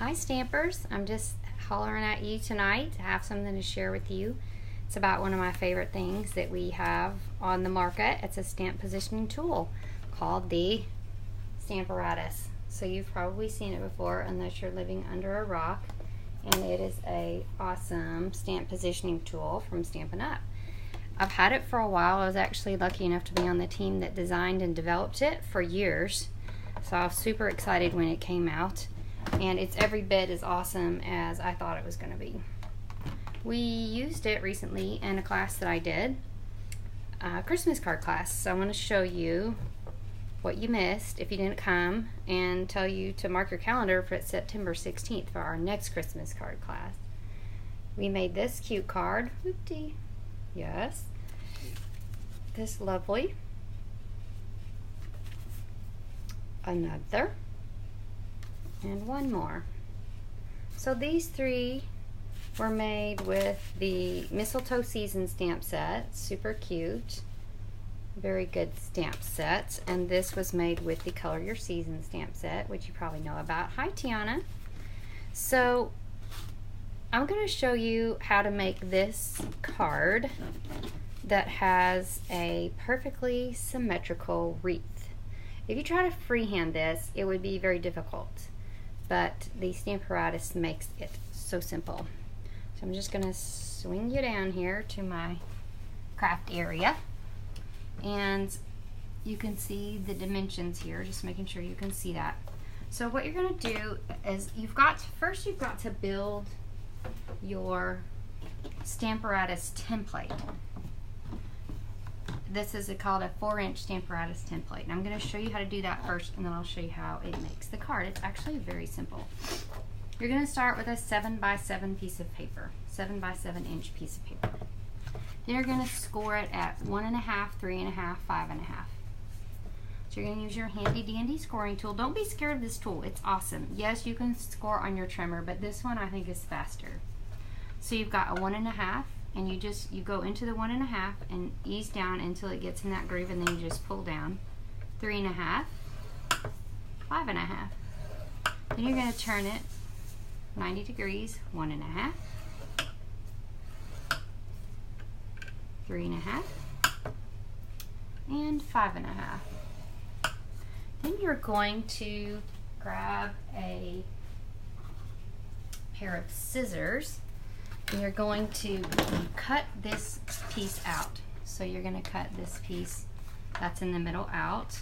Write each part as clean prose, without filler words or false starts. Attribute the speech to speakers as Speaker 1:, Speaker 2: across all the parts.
Speaker 1: Hi Stampers, I'm just hollering at you tonight to have something to share with you. It's about one of my favorite things that we have on the market. It's a stamp positioning tool called the Stamparatus. So you've probably seen it before unless you're living under a rock, and it is a awesome stamp positioning tool from Stampin' Up. I've had it for a while. I was actually lucky enough to be on the team that designed and developed it for years. So I was super excited when it came out, and it's every bit as awesome as I thought it was going to be. We used it recently in a class that I did, a Christmas card class. So I want to show you what you missed if you didn't come, and tell you to mark your calendar for September 16th for our next Christmas card class. We made this cute card. Whoopty. Yes. This lovely. Another. And one more. So these three were made with the Mistletoe Season stamp set. Super cute. Very good stamp set. And this was made with the Color Your Season stamp set, which you probably know about. Hi Tiana. So I'm going to show you how to make this card that has a perfectly symmetrical wreath. If you try to freehand this, it would be very difficult, but the Stamparatus makes it so simple. So I'm just going to swing you down here to my craft area, and you can see the dimensions here, just making sure you can see that. So what you're going to do is first you've got to build your Stamparatus template. This is called a 4-inch Stamparatus template, and I'm going to show you how to do that first, and then I'll show you how it makes the card. It's actually very simple. You're going to start with a 7x7 piece of paper, 7x7 inch piece of paper. Then you're going to score it at 1.5, 3.5, 5.5. So you're going to use your handy dandy scoring tool. Don't be scared of this tool. It's awesome. Yes, you can score on your trimmer, but this one I think is faster. So you've got a 1.5, and you go into the 1.5 and ease down until it gets in that groove, and then you just pull down. 3.5, 5.5. Then you're going to turn it 90 degrees, 1.5, 3.5, and 5.5. Then you're going to grab a pair of scissors, and you're going to cut this piece out. So you're going to cut this piece that's in the middle out.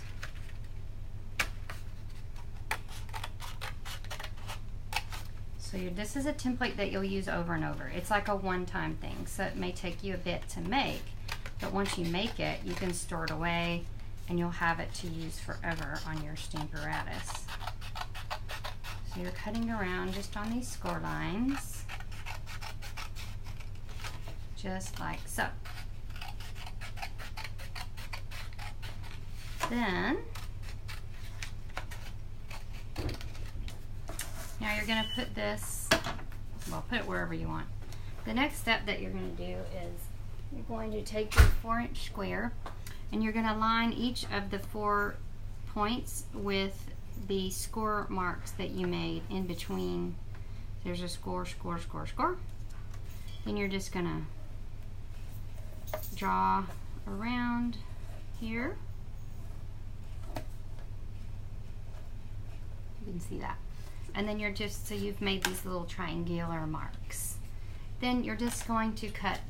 Speaker 1: So this is a template that you'll use over and over. It's like a one-time thing, so it may take you a bit to make, but once you make it, you can store it away, and you'll have it to use forever on your Stamparatus. So you're cutting around just on these score lines, just like so. Then, now you're going to put this, well, put it wherever you want. The next step that you're going to do is you're going to take your 4-inch square, and you're going to line each of the 4 points with the score marks that you made in between. There's a score, score, score, score. Then you're just going to draw around here. You can see that. And then you're just, so you've made these little triangular marks. Then you're just going to cut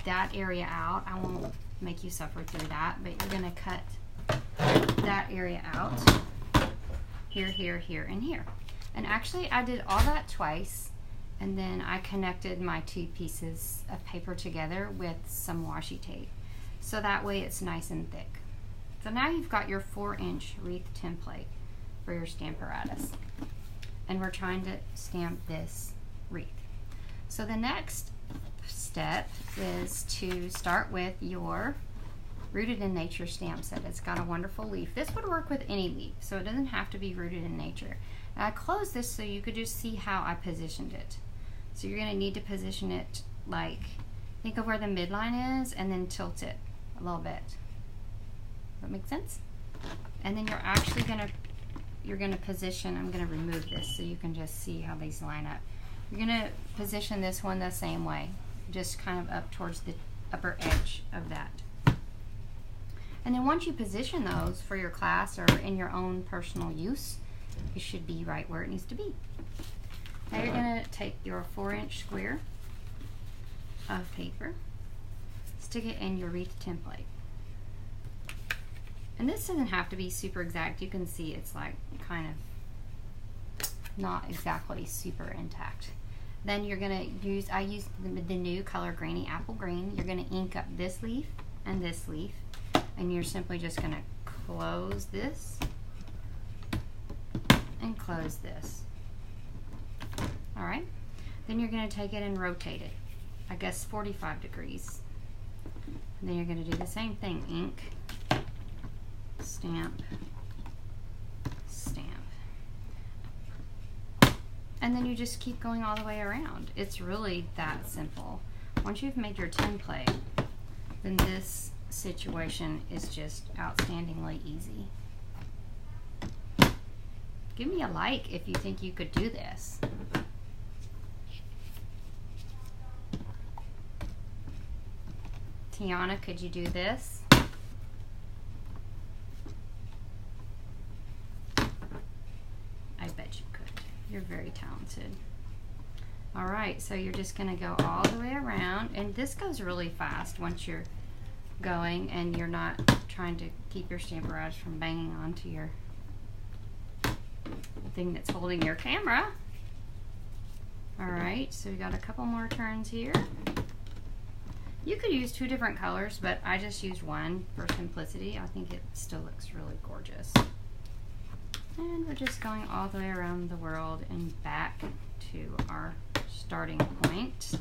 Speaker 1: that area out. I won't make you suffer through that, but you're going to cut that area out. Here, here, here, and here. And actually I did all that twice, and then I connected my 2 pieces of paper together with some washi tape. So that way it's nice and thick. So now you've got your 4-inch wreath template for your Stamparatus. And we're trying to stamp this wreath. So the next step is to start with your Rooted in Nature stamp set. It's got a wonderful leaf. This would work with any leaf, so it doesn't have to be rooted in nature. And I closed this so you could just see how I positioned it. So you're going to need to position it like, think of where the midline is, and then tilt it a little bit. Does that make sense? And then you're actually going to you're gonna position, I'm gonna remove this so you can just see how these line up. You're gonna position this one the same way, just kind of up towards the upper edge of that. And then once you position those for your class or in your own personal use, it should be right where it needs to be. Now you're gonna take your 4-inch square of paper, stick it in your wreath template. And this doesn't have to be super exact. You can see it's like kind of not exactly super intact. Then you're gonna use, I use the new color Granny Apple Green. You're gonna ink up this leaf and this leaf, and you're simply just gonna close this and close this. All right, then you're gonna take it and rotate it, I guess 45 degrees. And then you're gonna do the same thing, ink, stamp, stamp. And then you just keep going all the way around. It's really that simple. Once you've made your template, then this situation is just outstandingly easy. Give me a like if you think you could do this. Tiana, could you do this? I bet you could. You're very talented. All right, so you're just gonna go all the way around, and this goes really fast once you're going and you're not trying to keep your Stamparatus from banging onto your thing that's holding your camera. All right, so we got a couple more turns here. You could use 2 different colors, but I just used one for simplicity. I think it still looks really gorgeous. And we're just going all the way around the world and back to our starting point.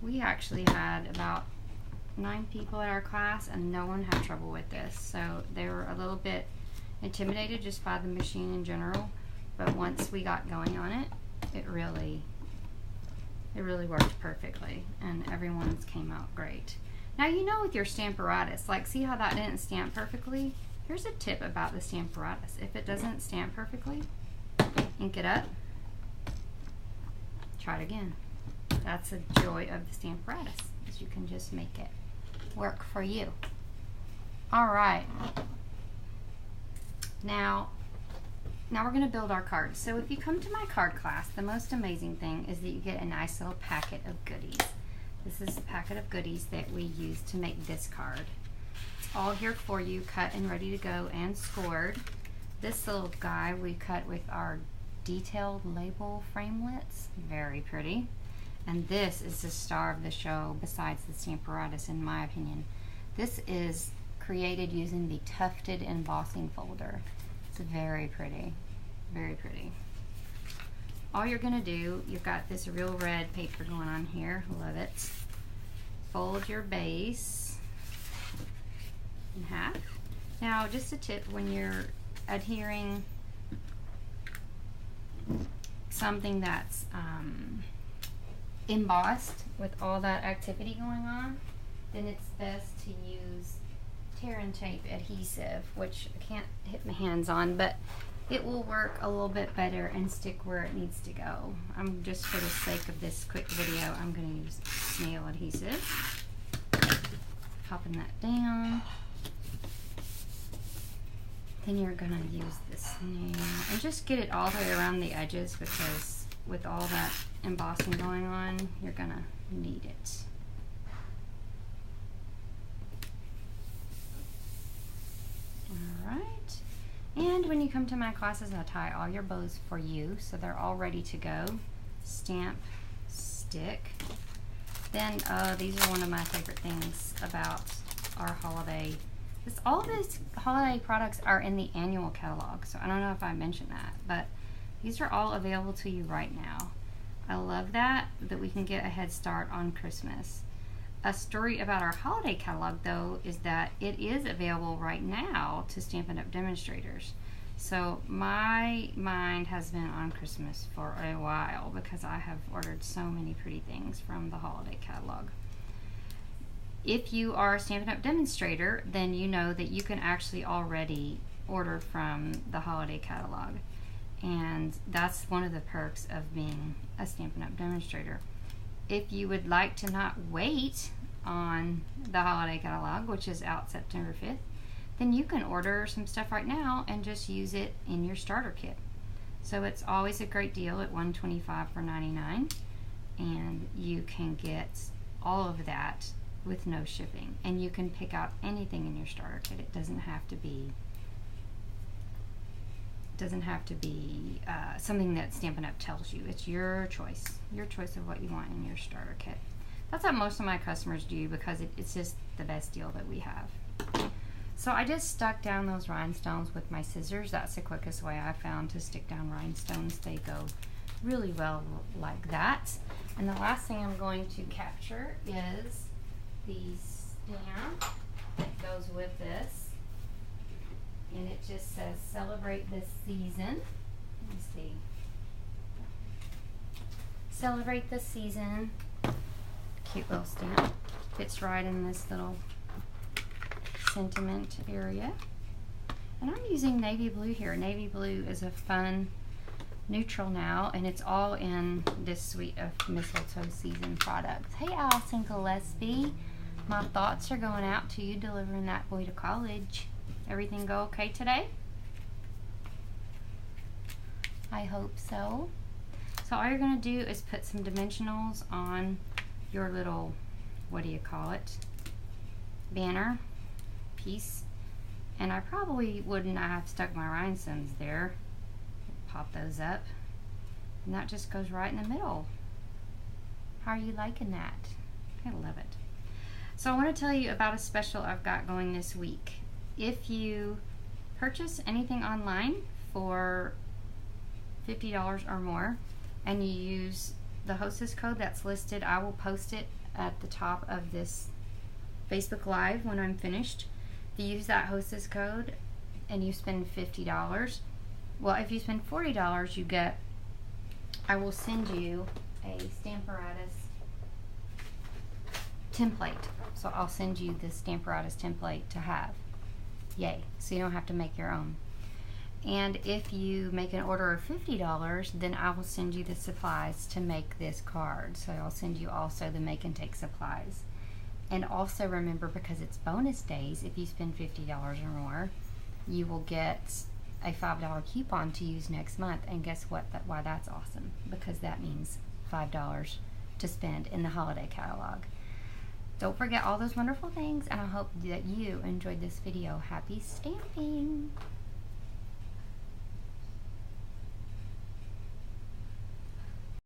Speaker 1: We actually had about 9 people at our class, and no one had trouble with this. So they were a little bit intimidated just by the machine in general, but once we got going on it, it really worked perfectly, and everyone's came out great. Now, you know, with your Stamparatus, like, see how that didn't stamp perfectly? Here's a tip about the Stamparatus. If it doesn't stamp perfectly, ink it up, try it again. That's the joy of the Stamparatus, is you can just make it work for you. All right. Now we're going to build our cards. So if you come to my card class, the most amazing thing is that you get a nice little packet of goodies. This is the packet of goodies that we use to make this card. It's all here for you, cut and ready to go and scored. This little guy we cut with our detailed label framelits. Very pretty. And this is the star of the show besides the Stamparatus, in my opinion. This is created using the tufted embossing folder. It's very pretty, very pretty. All you're gonna do, you've got this real red paper going on here, love it. Fold your base in half. Now, just a tip, when you're adhering something that's embossed with all that activity going on, then it's best to use tear and tape adhesive, which I can't hit my hands on, but it will work a little bit better and stick where it needs to go. I'm just, for the sake of this quick video, I'm going to use snail adhesive. Popping that down. Then you're going to use the snail and just get it all the way around the edges, because with all that embossing going on, you're going to need it. Alright, and when you come to my classes, I'll tie all your bows for you so they're all ready to go. Stamp, stick. Then, these are one of my favorite things about our holiday. All these holiday products are in the annual catalog, so I don't know if I mentioned that, but these are all available to you right now. I love that we can get a head start on Christmas. A story about our holiday catalog, though, is that it is available right now to Stampin' Up! Demonstrators. So my mind has been on Christmas for a while because I have ordered so many pretty things from the holiday catalog. If you are a Stampin' Up! Demonstrator, then you know that you can actually already order from the holiday catalog. And that's one of the perks of being a Stampin' Up! Demonstrator. If you would like to not wait on the holiday catalog, which is out September 5th, then you can order some stuff right now and just use it in your starter kit. So it's always a great deal at $125 for 99, and you can get all of that with no shipping. And you can pick out anything in your starter kit. It doesn't have to be something that Stampin' Up! Tells you. It's your choice of what you want in your starter kit. That's what most of my customers do because it's just the best deal that we have. So I just stuck down those rhinestones with my scissors. That's the quickest way I found to stick down rhinestones. They go really well like that. And the last thing I'm going to capture is the stamp that goes with this. And it just says, celebrate this season. Let me see. Celebrate this season. Cute little stamp. Fits right in this little sentiment area. And I'm using navy blue here. Navy blue is a fun neutral now, and it's all in this suite of mistletoe season products. Hey, Allison Gillespie. My thoughts are going out to you delivering that boy to college. Everything go okay today? I hope so. So all you're going to do is put some dimensionals on your little, what do you call it, banner piece. And I probably wouldn't have stuck my rhinestones there. Pop those up. And that just goes right in the middle. How are you liking that? I love it. So I want to tell you about a special I've got going this week. If you purchase anything online for $50 or more and you use the hostess code that's listed, I will post it at the top of this Facebook Live when I'm finished. If you use that hostess code and you spend $50, well, if you spend $40, you get, I will send you a Stamparatus template. So I'll send you this Stamparatus template to have. Yay. So you don't have to make your own. And if you make an order of $50, then I will send you the supplies to make this card. So I'll send you also the make and take supplies. And also remember, because it's bonus days, if you spend $50 or more, you will get a $5 coupon to use next month. And guess what? Why that's awesome. Because that means $5 to spend in the holiday catalog. Don't forget all those wonderful things, and I hope that you enjoyed this video. Happy stamping!